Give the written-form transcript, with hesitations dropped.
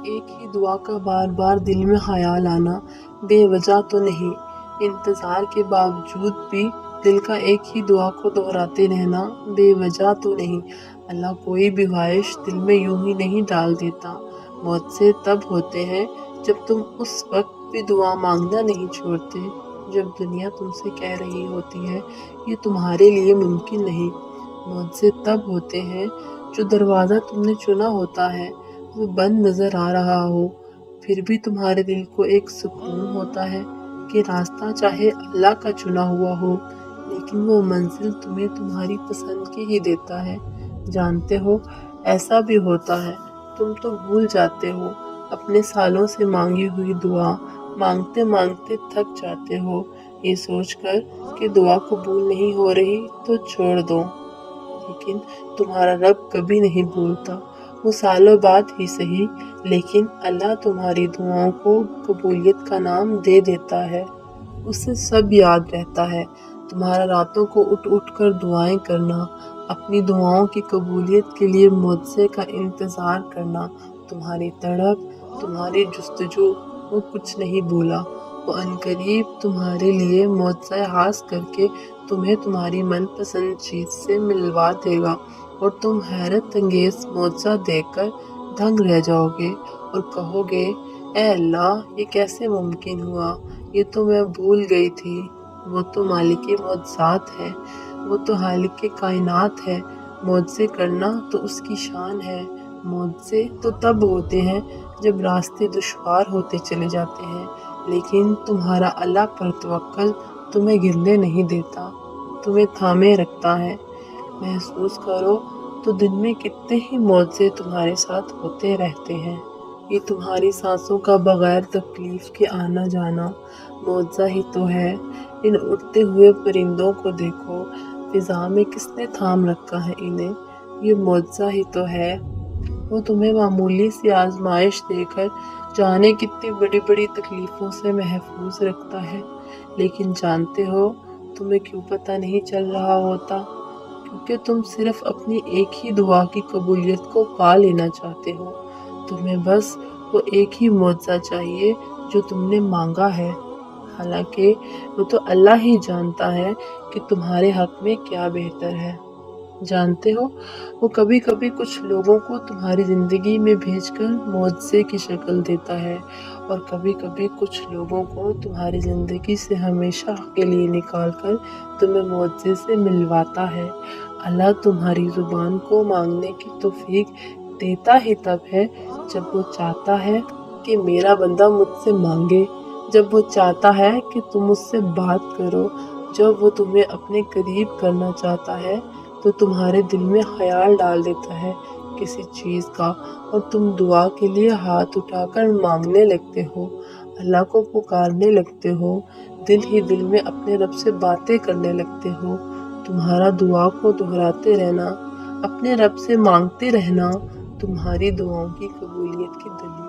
ایک ہی دعا کا بار بار دل میں خیال آنا بے وجہ تو نہیں، انتظار کے باوجود بھی دل کا ایک ہی دعا کو دہراتے رہنا بے وجہ تو نہیں۔ اللہ کوئی بھی خواہش دل میں یوں ہی نہیں ڈال دیتا۔ معجزے تب ہوتے ہیں جب تم اس وقت بھی دعا مانگنا نہیں چھوڑتے جب دنیا تم سے کہہ رہی ہوتی ہے یہ تمہارے لیے ممکن نہیں۔ معجزے تب ہوتے ہیں جو دروازہ تم نے چنا ہوتا ہے وہ بند نظر آ رہا ہو، پھر بھی تمہارے دل کو ایک سکون ہوتا ہے کہ راستہ چاہے اللہ کا چنا ہوا ہو لیکن وہ منزل تمہیں تمہاری پسند کی ہی دیتا ہے۔ جانتے ہو ایسا بھی ہوتا ہے، تم تو بھول جاتے ہو اپنے سالوں سے مانگی ہوئی دعا، مانگتے مانگتے تھک جاتے ہو یہ سوچ کر کہ دعا قبول نہیں ہو رہی تو چھوڑ دو، لیکن تمہارا رب کبھی نہیں بھولتا، وہ سالوں بعد ہی صحیح لیکن اللہ تمہاری دعاؤں کو قبولیت کا نام دے دیتا ہے، اسے سب یاد رہتا ہے۔ تمہارا راتوں کو اٹھ اٹھ کر دعائیں کرنا، اپنی دعاؤں کی قبولیت کے لیے معجزے کا انتظار کرنا، تمہاری تڑپ، تمہاری جستجو، وہ کچھ نہیں بھولا۔ وہ عنقریب تمہارے لیے معجزہ خاص کر کے تمہیں تمہاری من پسند چیز سے ملوا دے گا اور تم حیرت انگیز معجزہ دیکھ کر دنگ رہ جاؤ گے اور کہو گے اے اللہ یہ کیسے ممکن ہوا، یہ تو میں بھول گئی تھی۔ وہ تو مالک معجزات ہے، وہ تو خالق کائنات ہے، معجزے کرنا تو اس کی شان ہے۔ معجزے تو تب ہوتے ہیں جب راستے دشوار ہوتے چلے جاتے ہیں لیکن تمہارا اللہ پر توکل تمہیں گرنے نہیں دیتا، تمہیں تھامے رکھتا ہے۔ محسوس کرو تو دن میں کتنے ہی معجزے تمہارے ساتھ ہوتے رہتے ہیں۔ یہ تمہاری سانسوں کا بغیر تکلیف کے آنا جانا معجزہ ہی تو ہے۔ ان اڑتے ہوئے پرندوں کو دیکھو، فضا میں کس نے تھام رکھا ہے انہیں، یہ معجزہ ہی تو ہے۔ وہ تمہیں معمولی سی آزمائش دے کر جانے کتنی بڑی بڑی تکلیفوں سے محفوظ رکھتا ہے، لیکن جانتے ہو تمہیں کیوں پتہ نہیں چل رہا ہوتا؟ کیونکہ تم صرف اپنی ایک ہی دعا کی قبولیت کو پا لینا چاہتے ہو۔ تمہیں بس وہ ایک ہی معجزہ چاہیے جو تم نے مانگا ہے، حالانکہ وہ تو اللہ ہی جانتا ہے کہ تمہارے حق میں کیا بہتر ہے۔ جانتے ہو وہ کبھی کبھی کچھ لوگوں کو تمہاری زندگی میں بھیج کر معجزے کی شکل دیتا ہے اور کبھی کبھی کچھ لوگوں کو تمہاری زندگی سے ہمیشہ کے لیے نکال کر تمہیں معجزے سے ملواتا ہے۔ اللہ تمہاری زبان کو مانگنے کی توفیق دیتا ہی تب ہے جب وہ چاہتا ہے کہ میرا بندہ مجھ سے مانگے، جب وہ چاہتا ہے کہ تم مجھ سے بات کرو، جب وہ تمہیں اپنے قریب کرنا چاہتا ہے تو تمہارے دل میں خیال ڈال دیتا ہے کسی چیز کا اور تم دعا کے لیے ہاتھ اٹھا کر مانگنے لگتے ہو، اللہ کو پکارنے لگتے ہو، دل ہی دل میں اپنے رب سے باتیں کرنے لگتے ہو۔ تمہارا دعا کو دہراتے رہنا، اپنے رب سے مانگتے رہنا تمہاری دعاؤں کی قبولیت کی دلیل